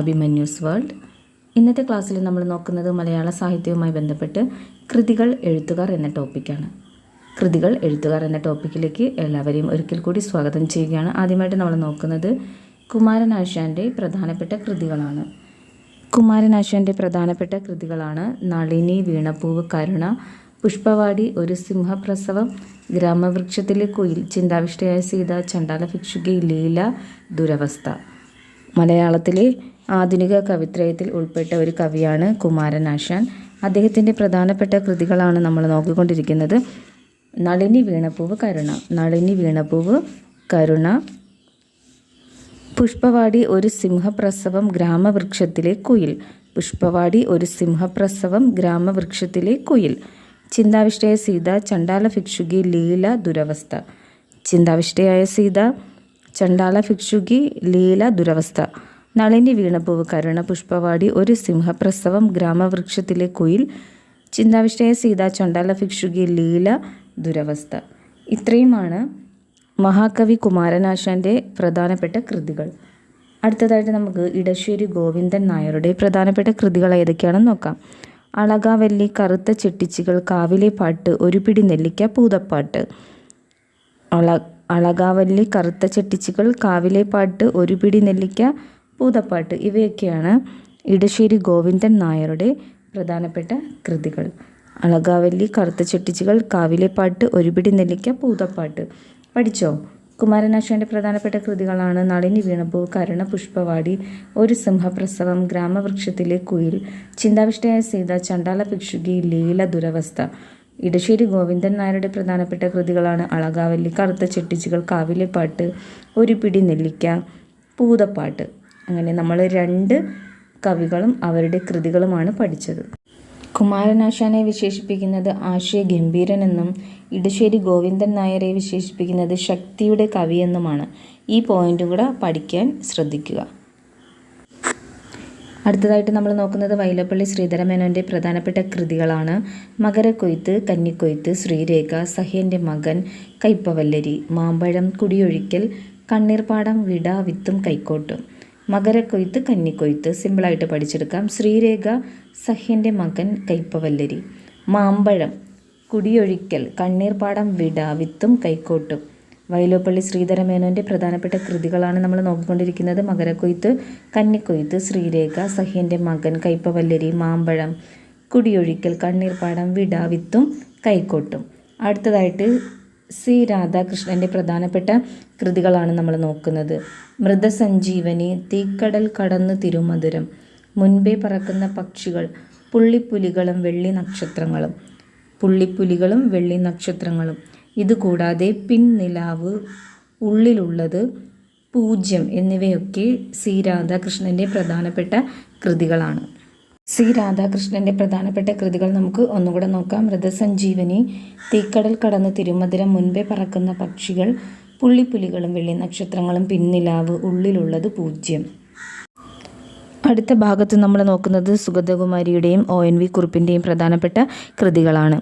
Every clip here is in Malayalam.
അഭിമന്യൂസ് വേൾഡ്. ഇന്നത്തെ ക്ലാസ്സിൽ നമ്മൾ നോക്കുന്നത് മലയാള സാഹിത്യവുമായി ബന്ധപ്പെട്ട് കൃതികൾ എഴുത്തുകാർ എന്ന ടോപ്പിക്കാണ്. കൃതികൾ എഴുത്തുകാർ എന്ന ടോപ്പിക്കിലേക്ക് എല്ലാവരെയും ഒരിക്കൽ കൂടി സ്വാഗതം ചെയ്യുകയാണ്. ആദ്യമായിട്ട് നമ്മൾ നോക്കുന്നത് കുമാരനാശാൻ്റെ പ്രധാനപ്പെട്ട കൃതികളാണ്. കുമാരനാശാൻ്റെ പ്രധാനപ്പെട്ട കൃതികളാണ് നളിനി, വീണപ്പൂവ്, കരുണ, പുഷ്പവാടി, ഒരു സിംഹപ്രസവം, ഗ്രാമവൃക്ഷത്തിലെ കുയിൽ, ചിന്താവിഷ്ടയായ സീത, ചണ്ടാല ഭിക്ഷുകി, ലീല, ദുരവസ്ഥ. മലയാളത്തിലെ ആധുനിക കവിത്രയത്തിൽ ഉൾപ്പെട്ട ഒരു കവിയാണ് കുമാരനാശാൻ. അദ്ദേഹത്തിൻ്റെ പ്രധാനപ്പെട്ട കൃതികളാണ് നമ്മൾ നോക്കിക്കൊണ്ടിരിക്കുന്നത്. നളിനി, വീണപ്പൂവ്, കരുണ. നളിനി, വീണപ്പൂവ്, കരുണ, പുഷ്പവാടി, ഒരു സിംഹപ്രസവം, ഗ്രാമവൃക്ഷത്തിലെ കുയിൽ. പുഷ്പവാടി, ഒരു സിംഹപ്രസവം, ഗ്രാമവൃക്ഷത്തിലെ കുയിൽ, ചിന്താവിഷ്ടയായ സീത, ചണ്ടാല ഭിക്ഷുകി, ലീല, ദുരവസ്ഥ. ചിന്താവിഷ്ടയായ സീത, ചണ്ടാല ഭിക്ഷുകി, ലീല, ദുരവസ്ഥ. നളിനി, വീണപ്പൂവ്, കരുണ, പുഷ്പവാടി, ഒരു സിംഹപ്രസവം, ഗ്രാമവൃക്ഷത്തിലെ കുയിൽ, ചിന്താവിഷ്ടയായ സീത, ചണ്ടാല ഭിക്ഷുകി, ലീല, ദുരവസ്ഥ. ഇത്രയുമാണ് മഹാകവി കുമാരനാശാൻ്റെ പ്രധാനപ്പെട്ട കൃതികൾ. അടുത്തതായിട്ട് നമുക്ക് ഇടശ്ശേരി ഗോവിന്ദൻ നായരുടെ പ്രധാനപ്പെട്ട കൃതികൾ ഏതൊക്കെയാണെന്ന് നോക്കാം. അളകാവല്ലി, കറുത്ത ചെട്ടിച്ചികൾ, കാവിലെ പാട്ട്, ഒരു പിടി നെല്ലിക്ക, പൂതപ്പാട്ട്. അളകാവല്ലി, കറുത്ത ചെട്ടിച്ചികൾ, കാവിലെ പാട്ട്, ഒരു പിടി നെല്ലിക്ക, പൂതപ്പാട്ട്. ഇവയൊക്കെയാണ് ഇടശ്ശേരി ഗോവിന്ദൻ നായരുടെ പ്രധാനപ്പെട്ട കൃതികൾ. അളകാവല്ലി, കറുത്ത ചെട്ടിച്ചികൾ, കാവിലെ പാട്ട്, ഒരു പിടി നെല്ലിക്ക, പൂതപ്പാട്ട്. പഠിച്ചോ? കുമാരനാശാൻ്റെ പ്രധാനപ്പെട്ട കൃതികളാണ് നളിനി, വീണപ്പൂവ്, കരുണ, പുഷ്പവാടി, ഒരു സിംഹപ്രസവം, ഗ്രാമവൃക്ഷത്തിലെ കുയിൽ, ചിന്താവിഷ്ടയായ സീത, ചണ്ടാല ഭിക്ഷുകി, ലീല, ദുരവസ്ഥ. ഇടശ്ശേരി ഗോവിന്ദൻ നായരുടെ പ്രധാനപ്പെട്ട കൃതികളാണ് അളകാവല്ലി, കറുത്ത ചെട്ടിച്ചികൾ, കാവിലെ പാട്ട്, ഒരു പിടി നെല്ലിക്ക, പൂതപ്പാട്ട്. അങ്ങനെ നമ്മൾ 2 കവികളും അവരുടെ കൃതികളുമാണ് പഠിച്ചത്. കുമാരനാശാനെ വിശേഷിപ്പിക്കുന്നത് ആശയഗംഭീരൻ എന്നും ഇടശ്ശേരി ഗോവിന്ദൻ നായരെ വിശേഷിപ്പിക്കുന്നത് ശക്തിയുടെ കവിയെന്നുമാണ്. ഈ പോയിന്റും കൂടെ പഠിക്കാൻ ശ്രദ്ധിക്കുക. അടുത്തതായിട്ട് നമ്മൾ നോക്കുന്നത് വൈലോപ്പള്ളി ശ്രീധരമേനോൻ്റെ പ്രധാനപ്പെട്ട കൃതികളാണ്. മകരക്കൊയ്ത്ത്, കന്നിക്കൊയ്ത്ത്, ശ്രീരേഖ, സഹ്യൻ്റെ മകൻ, കയ്പവല്ലരി, മാമ്പഴം, കുടിയൊഴിക്കൽ, കണ്ണീർപ്പാടം, വിട, വിത്തും കൈക്കോട്ടും. മകരക്കൊയ്ത്ത്, കന്നിക്കൊയ്ത്ത് സിമ്പിളായിട്ട് പഠിച്ചെടുക്കാം. ശ്രീരേഖ, സഹ്യൻ്റെ മകൻ, കയ്പവല്ലരി, മാമ്പഴം, കുടിയൊഴിക്കൽ, കണ്ണീർപ്പാടം, വിട, വിത്തും കൈക്കോട്ടും. വൈലോപ്പള്ളി ശ്രീധരമേനോൻ്റെ പ്രധാനപ്പെട്ട കൃതികളാണ് നമ്മൾ നോക്കിക്കൊണ്ടിരിക്കുന്നത്. മകരക്കൊയ്ത്ത്, കന്നിക്കൊയ്ത്ത്, ശ്രീരേഖ, സഹ്യൻ്റെ മകൻ, കയ്പവല്ലരി, മാമ്പഴം, കുടിയൊഴിക്കൽ, കണ്ണീർപ്പാടം, വിട, വിത്തും കൈക്കോട്ടും. അടുത്തതായിട്ട് സി രാധാകൃഷ്ണൻ്റെ പ്രധാനപ്പെട്ട കൃതികളാണ് നമ്മൾ നോക്കുന്നത്. മൃതസഞ്ജീവനി, തീക്കടൽ കടന്ന് തിരുമധുരം, മുൻപേ പറക്കുന്ന പക്ഷികൾ, പുള്ളിപ്പുലികളും വെള്ളി നക്ഷത്രങ്ങളും. പുള്ളിപ്പുലികളും വെള്ളി നക്ഷത്രങ്ങളും. ഇതുകൂടാതെ പിൻനിലാവ്, ഉള്ളിലുള്ളത്, പൂജ്യം എന്നിവയൊക്കെ സി രാധാകൃഷ്ണൻ്റെ പ്രധാനപ്പെട്ട കൃതികളാണ്. സി രാധാകൃഷ്ണൻ്റെ പ്രധാനപ്പെട്ട കൃതികൾ നമുക്ക് ഒന്നുകൂടെ നോക്കാം. മൃതസഞ്ജീവനി, തീക്കടൽ കടന്ന് തിരുമധുരം, മുൻപേ പറക്കുന്ന പക്ഷികൾ, പുള്ളിപ്പുലികളും വെള്ളി നക്ഷത്രങ്ങളും, പിൻനിലാവ്, ഉള്ളിലുള്ളത്, പൂജ്യം. അടുത്ത ഭാഗത്ത് നമ്മൾ നോക്കുന്നത് സുഗതകുമാരിയുടെയും ONV കുറുപ്പിൻ്റെയും പ്രധാനപ്പെട്ട കൃതികളാണ്.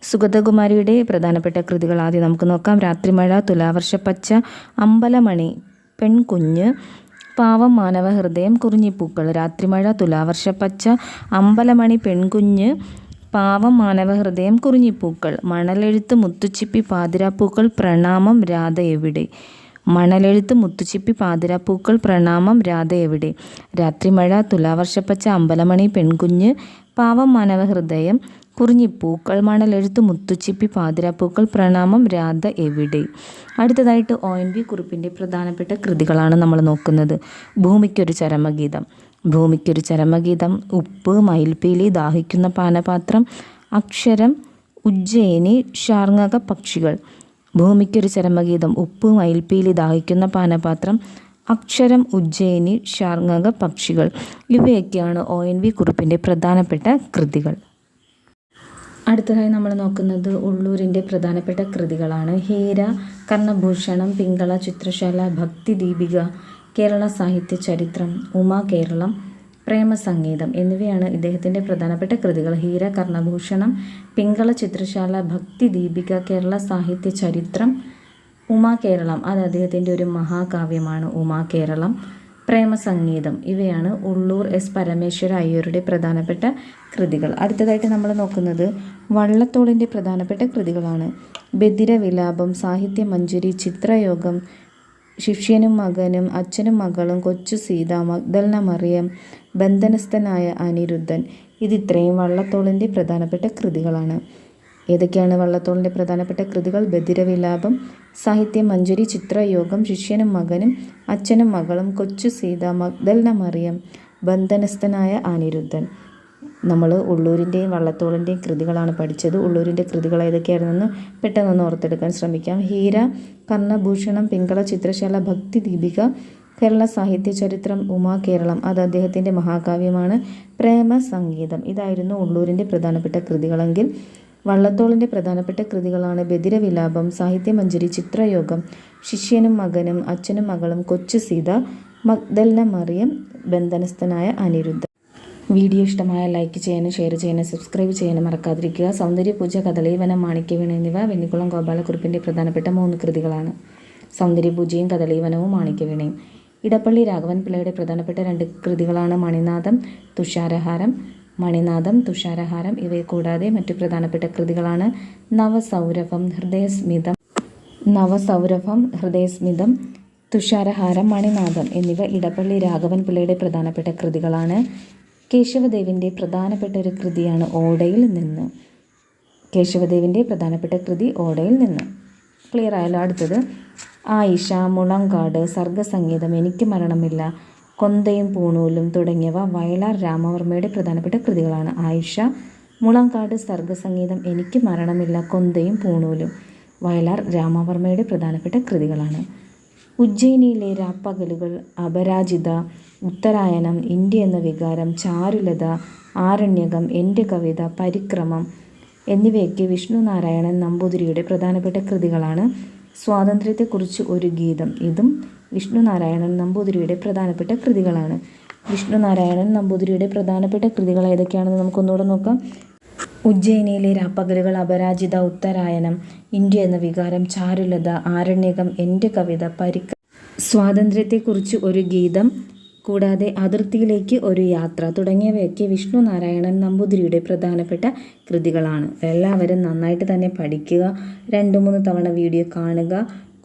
സുഗതകുമാരിയുടെ പ്രധാനപ്പെട്ട കൃതികൾ ആദ്യം നമുക്ക് നോക്കാം. രാത്രിമഴ, തുലാവർഷപ്പച്ച, അമ്പലമണി, പെൺകുഞ്ഞ്, പാവം, മാനവഹൃദയം, കുറിഞ്ഞിപ്പൂക്കൾ. രാത്രിമഴ, തുലാവർഷപ്പച്ച, അമ്പലമണി, പെൺകുഞ്ഞ്, പാവം, മാനവഹൃദയം, കുറിഞ്ഞിപ്പൂക്കൾ. മണലെഴുത്ത്, മുത്തുച്ചിപ്പി, പാതിരാപ്പൂക്കൾ, പ്രണാമം, രാധ എവിടെ. മണലെഴുത്ത്, മുത്തുച്ചിപ്പി, പാതിരാപ്പൂക്കൾ, പ്രണാമം, രാധ എവിടെ. രാത്രിമഴ, തുലാവർഷപ്പച്ച, അമ്പലമണി, പെൺകുഞ്ഞ്, പാവം, മാനവഹൃദയം, കുറിഞ്ഞിപ്പൂക്കൾ, മണലെഴുത്ത്, മുത്തുച്ചിപ്പി, പാതിരാപ്പൂക്കൾ, പ്രണാമം, രാധ എവിടെ. അടുത്തതായിട്ട് ONV കുറുപ്പിൻ്റെ പ്രധാനപ്പെട്ട കൃതികളാണ് നമ്മൾ നോക്കുന്നത്. ഭൂമിക്കൊരു ചരമഗീതം. ഭൂമിക്കൊരു ചരമഗീതം, ഉപ്പ്, മയിൽപ്പീലി, ദാഹിക്കുന്ന പാനപാത്രം, അക്ഷരം, ഉജ്ജയിനി, ശാർങ്ങക പക്ഷികൾ. ഭൂമിക്കൊരു ചരമഗീതം, ഉപ്പ്, മയിൽപ്പീലി, ദാഹിക്കുന്ന പാനപാത്രം, അക്ഷരം, ഉജ്ജയിനി, ശാർങ്ങക പക്ഷികൾ. ഇവയൊക്കെയാണ് ONV കുറുപ്പിൻ്റെ പ്രധാനപ്പെട്ട കൃതികൾ. അടുത്തതായി നമ്മൾ നോക്കുന്നത് ഉള്ളൂരിൻ്റെ പ്രധാനപ്പെട്ട കൃതികളാണ്. ഹീര, കർണഭൂഷണം, പിങ്കള, ചിത്രശാല, ഭക്തിദീപിക, കേരള സാഹിത്യ ചരിത്രം, ഉമാ കേരളം, പ്രേമസംഗീതം എന്നിവയാണ് ഇദ്ദേഹത്തിൻ്റെ പ്രധാനപ്പെട്ട കൃതികൾ. ഹീര, കർണഭൂഷണം, പിങ്കള, ചിത്രശാല, ഭക്തിദീപിക, കേരള സാഹിത്യ ചരിത്രം, ഉമാ കേരളം അത് അദ്ദേഹത്തിൻ്റെ ഒരു മഹാകാവ്യമാണ്. ഉമാ കേരളം. പ്രേമസംഗീതം. ഇവയാണ് ഉള്ളൂർ എസ് പരമേശ്വര അയ്യരുടെ പ്രധാനപ്പെട്ട കൃതികൾ. അടുത്തതായിട്ട് നമ്മൾ നോക്കുന്നത് വള്ളത്തോളിൻ്റെ പ്രധാനപ്പെട്ട കൃതികളാണ്. ബദിരവിലാപം, സാഹിത്യമഞ്ജരി, ചിത്രയോഗം, ശിഷ്യനും മകനും, അച്ഛനും മകളും, കൊച്ചു സീത, മഗ്ദലന മറിയം, ബന്ധനസ്ഥനായ അനിരുദ്ധൻ. ഇതിത്രയും വള്ളത്തോളിൻ്റെ പ്രധാനപ്പെട്ട കൃതികളാണ്. ഏതൊക്കെയാണ് വള്ളത്തോളിൻ്റെ പ്രധാനപ്പെട്ട കൃതികൾ? ബദിരവിലാപം, സാഹിത്യമഞ്ജരി, ചിത്രയോഗം, ശിഷ്യനും മകനും, അച്ഛനും മകളും, കൊച്ചു സീത, മഗ്ദലന മറിയം, ബന്ധനസ്ഥനായ അനിരുദ്ധൻ. നമ്മൾ ഉള്ളൂരിൻ്റെയും വള്ളത്തോളിൻ്റെയും കൃതികളാണ് പഠിച്ചത്. ഉള്ളൂരിൻ്റെ കൃതികൾ ഏതൊക്കെയായിരുന്നെന്ന് പെട്ടെന്നൊന്ന് ഓർത്തെടുക്കാൻ ശ്രമിക്കാം. ഹീര, കർണഭൂഷണം, പിങ്കള ചിത്രശാല, ഭക്തി ദീപിക, കേരള സാഹിത്യ ചരിത്രം, ഉമാ കേരളം. അത് അദ്ദേഹത്തിൻ്റെ മഹാകാവ്യമാണ്. പ്രേമസംഗീതം. ഇതായിരുന്നു ഉള്ളൂരിൻ്റെ പ്രധാനപ്പെട്ട കൃതികളെങ്കിൽ വള്ളത്തോളിൻ്റെ പ്രധാനപ്പെട്ട കൃതികളാണ് ബദിരവിലാപം, സാഹിത്യമഞ്ജരി, ചിത്രയോഗം, ശിഷ്യനും മകനും, അച്ഛനും മകളും, കൊച്ചു സീത, മഗ്ദലന മറിയം, ബന്ധനസ്ഥനായ അനിരുദ്ധൻ. വീഡിയോ ഇഷ്ടമായ ലൈക്ക് ചെയ്യാനും ഷെയർ ചെയ്യാനും സബ്സ്ക്രൈബ് ചെയ്യാനും മറക്കാതിരിക്കുക. സൗന്ദര്യപൂജ, കദളീവനം, മാണിക്യവീണ എന്നിവ വെണ്ണിക്കുളം ഗോപാലക്കുറുപ്പിൻ്റെ പ്രധാനപ്പെട്ട 3 കൃതികളാണ്. സൗന്ദര്യപൂജയും കദളീവനവും മാണിക്യവീണയും. ഇടപ്പള്ളി രാഘവൻ പിള്ളയുടെ പ്രധാനപ്പെട്ട 2 കൃതികളാണ് മണിനാഥം, തുഷാരഹാരം. മണിനാഥം, തുഷാരഹാരം ഇവയെ കൂടാതെ മറ്റു പ്രധാനപ്പെട്ട കൃതികളാണ് നവസൗരഭം, ഹൃദയസ്മിതം, തുഷാരഹാരം, മണിനാഥം എന്നിവ ഇടപ്പള്ളി രാഘവൻ പിള്ളയുടെ പ്രധാനപ്പെട്ട കൃതികളാണ്. കേശവദേവിൻ്റെ പ്രധാനപ്പെട്ട ഒരു കൃതിയാണ് ഓടയിൽ നിന്ന്. കേശവദേവിൻ്റെ പ്രധാനപ്പെട്ട കൃതി ഓടയിൽ നിന്ന്. ക്ലിയർ ആയല്ലോ. അടുത്തത് ആയിഷ, മുളങ്കാട്, സർഗസംഗീതം, എനിക്ക് മരണമില്ല, കൊന്തയും പൂണൂലും തുടങ്ങിയവ വയലാർ രാമവർമ്മയുടെ പ്രധാനപ്പെട്ട കൃതികളാണ്. ആയിഷ, മുളങ്കാട്, സർഗസംഗീതം, എനിക്ക് മരണമില്ല, കൊന്തയും പൂണൂലും വയലാർ രാമവർമ്മയുടെ പ്രധാനപ്പെട്ട കൃതികളാണ്. ഉജ്ജയിനിയിലെ രാപ്പകലുകൾ, അപരാജിത, ഉത്തരായനം, ഇന്ത്യ എന്ന വികാരം, ചാരുലത, ആരണ്യകം, എൻ്റെ കവിത, പരിക്രമം എന്നിവയൊക്കെ വിഷ്ണുനാരായണൻ നമ്പൂതിരിയുടെ പ്രധാനപ്പെട്ട കൃതികളാണ്. സ്വാതന്ത്ര്യത്തെക്കുറിച്ച് ഒരു ഗീതം, ഇതും വിഷ്ണുനാരായണൻ നമ്പൂതിരിയുടെ പ്രധാനപ്പെട്ട കൃതികളാണ്. വിഷ്ണുനാരായണൻ നമ്പൂതിരിയുടെ പ്രധാനപ്പെട്ട കൃതികൾ ഏതൊക്കെയാണെന്ന് നമുക്കൊന്നുകൂടെ നോക്കാം. ഉജ്ജയിനിയിലെ രാപ്പകലുകൾ, അപരാജിത, ഉത്തരായനം, ഇന്ത്യ എന്ന വികാരം, ചാരുലത, ആരണ്യകം, എൻ്റെ കവിത, സ്വാതന്ത്ര്യത്തെക്കുറിച്ച് ഒരു ഗീതം, കൂടാതെ അതിർത്തിയിലേക്ക് ഒരു യാത്ര തുടങ്ങിയവയൊക്കെ വിഷ്ണുനാരായണൻ നമ്പൂതിരിയുടെ പ്രധാനപ്പെട്ട കൃതികളാണ്. എല്ലാവരും നന്നായിട്ട് തന്നെ പഠിക്കുക. 2-3 തവണ വീഡിയോ കാണുക.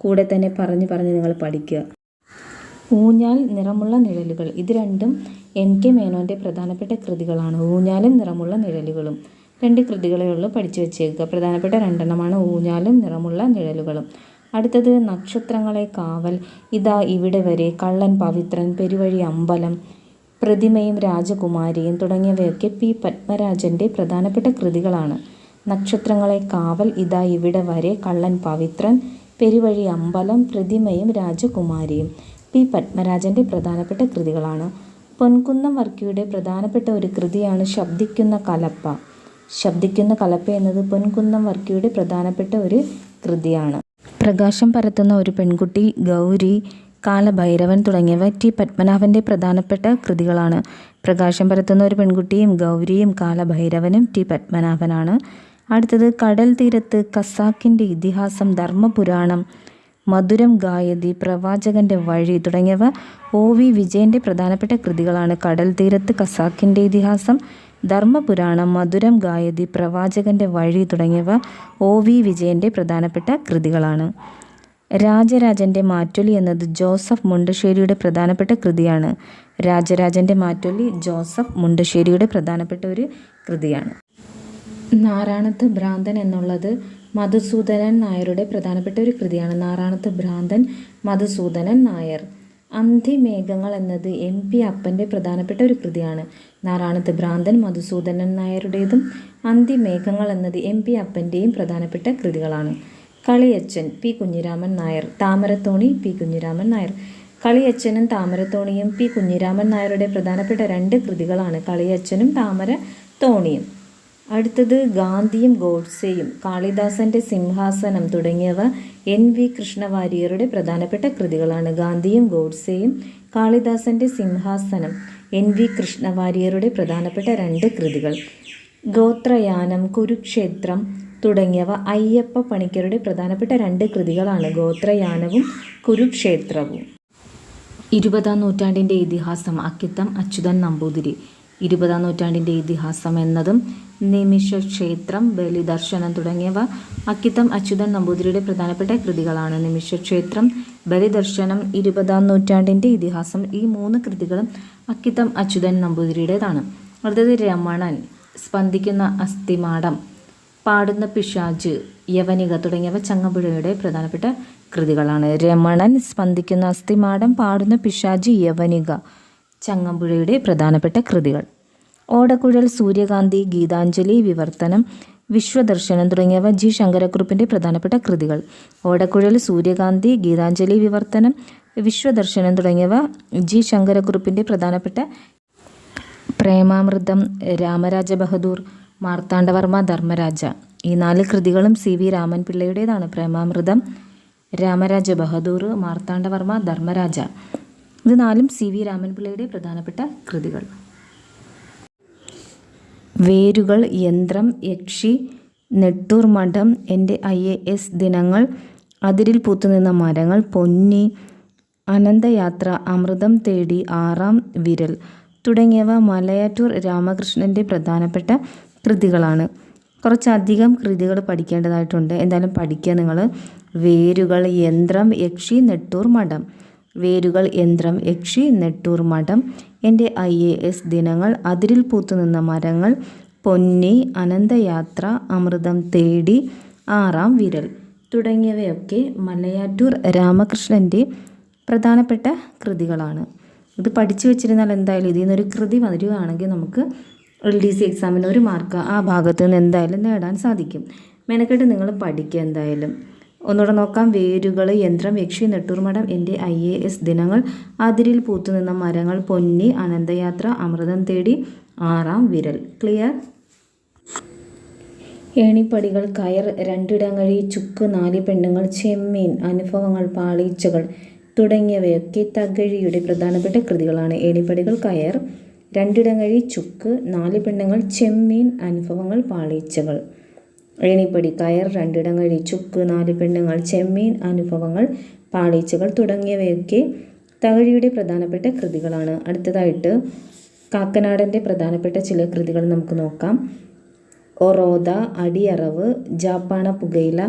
കൂടെ തന്നെ പറഞ്ഞ് നിങ്ങൾ പഠിക്കുക. ഊഞ്ഞാൽ, നിറമുള്ള നിഴലുകൾ. ഇത് രണ്ടും NK മേനോൻ്റെ പ്രധാനപ്പെട്ട കൃതികളാണ്. ഊഞ്ഞാലും നിറമുള്ള നിഴലുകളും 2 കൃതികളേ ഉള്ളൂ, പഠിച്ചു വെച്ചേക്കുക. പ്രധാനപ്പെട്ട 2 ഊഞ്ഞാലും നിറമുള്ള നിഴലുകളും. അടുത്തത് നക്ഷത്രങ്ങളെ കാവൽ, ഇതാ ഇവിടെ വരെ, കള്ളൻ പവിത്രൻ, പെരുവഴി അമ്പലം, പ്രതിമയും രാജകുമാരിയും തുടങ്ങിയവയൊക്കെ P. പത്മരാജൻ്റെ പ്രധാനപ്പെട്ട കൃതികളാണ്. നക്ഷത്രങ്ങളെ കാവൽ, ഇതാ ഇവിടെ വരെ, കള്ളൻ പവിത്രൻ, പെരുവഴി അമ്പലം, പ്രതിമയും രാജകുമാരിയും P. പത്മരാജൻ്റെ പ്രധാനപ്പെട്ട കൃതികളാണ്. പൊൻകുന്നം വർക്കിയുടെ പ്രധാനപ്പെട്ട ഒരു കൃതിയാണ് ശബ്ദിക്കുന്ന കലപ്പ. ശബ്ദിക്കുന്ന കലപ്പ എന്നത് പൊൻകുന്നം വർക്കിയുടെ പ്രധാനപ്പെട്ട ഒരു കൃതിയാണ്. പ്രകാശം പരത്തുന്ന ഒരു പെൺകുട്ടി, ഗൗരി, കാലഭൈരവൻ തുടങ്ങിയവ T. പത്മനാഭൻ്റെ പ്രധാനപ്പെട്ട കൃതികളാണ്. പ്രകാശം പരത്തുന്ന ഒരു പെൺകുട്ടിയും ഗൗരിയും കാലഭൈരവനും T. പത്മനാഭനാണ്. അടുത്തത് കടൽ തീരത്ത് ഖസാക്കിൻ്റെ ഇതിഹാസം, ധർമ്മപുരാണം, മധുരം ഗായതി, പ്രവാചകൻ്റെ വഴി തുടങ്ങിയവ O.V. വിജയൻ്റെ പ്രധാനപ്പെട്ട കൃതികളാണ്. കടൽ തീരത്ത് ഖസാക്കിൻ്റെ ഇതിഹാസം, ധർമ്മപുരാണം, മധുരം ഗായതി, പ്രവാചകൻ്റെ വഴി തുടങ്ങിയവ O.V. വിജയൻ്റെ പ്രധാനപ്പെട്ട കൃതികളാണ്. രാജരാജൻ്റെ മാറ്റൊലി എന്നത് ജോസഫ് മുണ്ടശ്ശേരിയുടെ പ്രധാനപ്പെട്ട കൃതിയാണ്. രാജരാജൻ്റെ മാറ്റൊലി ജോസഫ് മുണ്ടശ്ശേരിയുടെ പ്രധാനപ്പെട്ട ഒരു കൃതിയാണ്. നാറാണത്ത് ഭ്രാന്തൻ എന്നുള്ളത് മധുസൂദനൻ നായരുടെ പ്രധാനപ്പെട്ട ഒരു കൃതിയാണ്. നാറാണത്ത് ഭ്രാന്തൻ, മധുസൂദനൻ നായർ. അന്തിമേഘങ്ങൾ എന്നത് MP അപ്പൻ്റെ പ്രധാനപ്പെട്ട ഒരു കൃതിയാണ്. നാറാണത്ത് ഭ്രാന്തൻ മധുസൂദനൻ നായരുടേതും അന്തിമേഘങ്ങൾ എന്നത് MP അപ്പൻ്റെയും പ്രധാനപ്പെട്ട കൃതികളാണ്. കളിയച്ഛൻ P. കുഞ്ഞിരാമൻ നായർ. താമരത്തോണി P. കുഞ്ഞിരാമൻ നായർ. കളിയച്ഛനും താമരത്തോണിയും P. കുഞ്ഞിരാമൻ നായരുടെ പ്രധാനപ്പെട്ട 2 കൃതികളാണ്. കളിയച്ഛനും താമരത്തോണിയും. അടുത്തത് ഗാന്ധിയും ഗോഡ്സെയും, കാളിദാസൻ്റെ സിംഹാസനം തുടങ്ങിയവ NV കൃഷ്ണവാര്യരുടെ പ്രധാനപ്പെട്ട കൃതികളാണ്. ഗാന്ധിയും ഗോഡ്സെയും, കാളിദാസൻ്റെ സിംഹാസനം, NV കൃഷ്ണവാര്യരുടെ പ്രധാനപ്പെട്ട 2 കൃതികൾ. ഗോത്രയാനം, കുരുക്ഷേത്രം തുടങ്ങിയവ അയ്യപ്പ പണിക്കരുടെ പ്രധാനപ്പെട്ട 2 കൃതികളാണ്. ഗോത്രയാനവും കുരുക്ഷേത്രവും. 20-ാം നൂറ്റാണ്ടിൻ്റെ ഇതിഹാസം അക്കിത്തം അച്യുതൻ നമ്പൂതിരി. 20-ാം നൂറ്റാണ്ടിൻ്റെ ഇതിഹാസം എന്നതും നിമിഷക്ഷേത്രം, ബലിദർശനം തുടങ്ങിയവ അക്കിത്തം അച്യുതൻ നമ്പൂതിരിയുടെ പ്രധാനപ്പെട്ട കൃതികളാണ്. നിമിഷക്ഷേത്രം, ബലിദർശനം, 20-ാം നൂറ്റാണ്ടിൻ്റെ ഇതിഹാസം, ഈ 3 കൃതികളും അക്കിത്തം അച്യുതൻ നമ്പൂതിരിയുടേതാണ്. അടുത്തത് രമണൻ, സ്പന്ദിക്കുന്ന അസ്ഥിമാടം, പാടുന്ന പിശാച്, യവനിക തുടങ്ങിയവ ചങ്ങമ്പുഴയുടെ പ്രധാനപ്പെട്ട കൃതികളാണ്. രമണൻ, സ്പന്ദിക്കുന്ന അസ്ഥിമാടം, പാടുന്ന പിശാച്, യവനിക ചങ്ങമ്പുഴയുടെ പ്രധാനപ്പെട്ട കൃതികൾ. ഓടക്കുഴൽ, സൂര്യകാന്തി, ഗീതാഞ്ജലി, വിവർത്തനം, വിശ്വദർശനം തുടങ്ങിയവ ജി ശങ്കരക്കുറുപ്പിൻ്റെ പ്രധാനപ്പെട്ട കൃതികൾ. ഓടക്കുഴൽ, സൂര്യകാന്തി, ഗീതാഞ്ജലി, വിവർത്തനം, വിശ്വദർശനം തുടങ്ങിയവ ജി ശങ്കരക്കുറുപ്പിൻ്റെ പ്രധാനപ്പെട്ട. പ്രേമാമൃതം, രാമരാജ ബഹദൂർ, മാർത്താണ്ഡവർമ്മ, ധർമ്മരാജ, ഈ 4 കൃതികളും സി വി രാമൻ പിള്ളയുടേതാണ്. പ്രേമാമൃതം, രാമരാജ ബഹദൂർ, മാർത്താണ്ഡവർമ്മ, ധർമ്മരാജ, ഇത് 4ഉം സി വി രാമൻ പിള്ളയുടെ പ്രധാനപ്പെട്ട കൃതികൾ. വേരുകൾ, യന്ത്രം, യക്ഷി, നെട്ടൂർ മഠം, എൻ്റെ IAS ദിനങ്ങൾ, അതിരിൽ പൂത്തുനിന്ന മരങ്ങൾ, പൊന്നി, അനന്തയാത്ര, അമൃതം തേടി, ആറാം വിരൽ തുടങ്ങിയവ മലയാറ്റൂർ രാമകൃഷ്ണൻ്റെ പ്രധാനപ്പെട്ട കൃതികളാണ്. കുറച്ചധികം കൃതികൾ പഠിക്കേണ്ടതായിട്ടുണ്ട്, എന്തായാലും പഠിക്കുക നിങ്ങൾ. വേരുകൾ, യന്ത്രം, യക്ഷി, നെട്ടൂർ മഠം. വേരുകൾ, യന്ത്രം, യക്ഷി, നെട്ടൂർ മഠം, എൻ്റെ IAS ദിനങ്ങൾ, അതിരിൽ പൂത്തുനിന്ന മരങ്ങൾ, പൊന്നി, അനന്തയാത്ര, അമൃതം തേടി, ആറാം വിരൽ തുടങ്ങിയവയൊക്കെ മലയാറ്റൂർ രാമകൃഷ്ണൻ്റെ പ്രധാനപ്പെട്ട കൃതികളാണ്. ഇത് പഠിച്ചു വെച്ചിരുന്നാൽ എന്തായാലും ഇതിൽ നിന്നൊരു കൃതി വരികയാണെങ്കിൽ നമുക്ക് LDC എക്സാമിന് 1 മാർക്ക് ആ ഭാഗത്ത് നിന്ന് എന്തായാലും നേടാൻ സാധിക്കും. മെനക്കെട്ട് നിങ്ങൾ പഠിക്കുക എന്തായാലും. ഒന്നുകൂടെ നോക്കാം. വേരുകൾ, യന്ത്രം, യക്ഷി, നെട്ടൂർ മഠം, എൻ്റെ IAS ദിനങ്ങൾ, അതിരിൽ പൂത്തുനിന്ന മരങ്ങൾ, പൊന്നി, അനന്തയാത്ര, അമൃതം തേടി, ആറാം വിരൽ. ക്ലിയർ? ഏണിപ്പടികൾ, കയർ, രണ്ടിടങ്ങഴി, ചുക്ക്, 4 പെണ്ണുങ്ങൾ, ചെമ്മീൻ, അനുഭവങ്ങൾ, പാളീച്ചകൾ തുടങ്ങിയവയൊക്കെ തകഴിയുടെ പ്രധാനപ്പെട്ട കൃതികളാണ്. ഏണിപ്പടികൾ, കയർ, രണ്ടിടങ്ങഴി, ചുക്ക്, 4 പെണ്ണുങ്ങൾ, ചെമ്മീൻ, അനുഭവങ്ങൾ, പാളീച്ചകൾ. ഏണിപ്പടി, കയർ, രണ്ടിടങ്ങഴി, ചുക്ക്, 4 പെണ്ണുങ്ങൾ, ചെമ്മീൻ, അനുഭവങ്ങൾ, പാളീച്ചകൾ തുടങ്ങിയവയൊക്കെ തകഴിയുടെ പ്രധാനപ്പെട്ട കൃതികളാണ്. അടുത്തതായിട്ട് കാക്കനാടൻ്റെ പ്രധാനപ്പെട്ട ചില കൃതികൾ നമുക്ക് നോക്കാം. ഒറോദ, അടിയറവ്, ജാപ്പാണ പുകയില,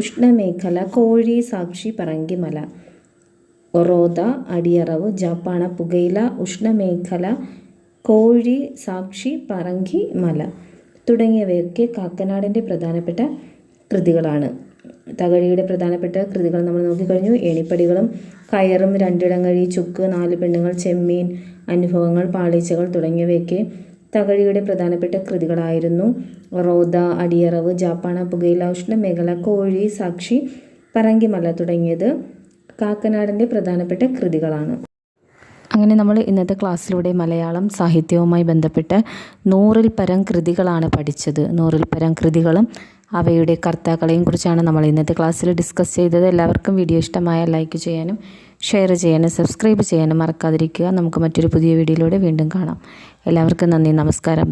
ഉഷ്ണമേഖല, കോഴി, സാക്ഷി, പറങ്കിമല. ഒറോദ, അടിയറവ്, ജാപ്പാണ പുകയില, ഉഷ്ണമേഖല, കോഴി, സാക്ഷി, പറങ്കി മല തുടങ്ങിയവയൊക്കെ കാക്കനാടിൻ്റെ പ്രധാനപ്പെട്ട കൃതികളാണ്. തകഴിയുടെ പ്രധാനപ്പെട്ട കൃതികൾ നമ്മൾ നോക്കിക്കഴിഞ്ഞു. ഏണിപ്പടികളും കയറും, രണ്ടിടങ്ങഴി, ചുക്ക്, 4 പെണ്ണുങ്ങൾ, ചെമ്മീൻ, അനുഭവങ്ങൾ, പാളീച്ചകൾ തുടങ്ങിയവയൊക്കെ തകഴിയുടെ പ്രധാനപ്പെട്ട കൃതികളായിരുന്നു. റോദ, അടിയറവ്, ജാപ്പാണ പുകയില, ഉഷ്ണമേഖല, കോഴി, സാക്ഷി, പറങ്കിമല തുടങ്ങിയത് കാക്കനാടിൻ്റെ പ്രധാനപ്പെട്ട കൃതികളാണ്. അങ്ങനെ നമ്മൾ ഇന്നത്തെ ക്ലാസ്സിലൂടെ മലയാളം സാഹിത്യവുമായി ബന്ധപ്പെട്ട് 100-ൽ പരം കൃതികളാണ് പഠിച്ചത്. 100-ൽ പരം കൃതികളും അവയുടെ കർത്താക്കളെയും കുറിച്ചാണ് നമ്മൾ ഇന്നത്തെ ക്ലാസ്സിൽ ഡിസ്കസ് ചെയ്തത്. എല്ലാവർക്കും വീഡിയോ ഇഷ്ടമായാൽ ലൈക്ക് ചെയ്യാനും ഷെയർ ചെയ്യാനും സബ്സ്ക്രൈബ് ചെയ്യാനും മറക്കാതിരിക്കുക. നമുക്ക് മറ്റൊരു പുതിയ വീഡിയോയിലൂടെ വീണ്ടും കാണാം. എല്ലാവർക്കും നന്ദി, നമസ്കാരം.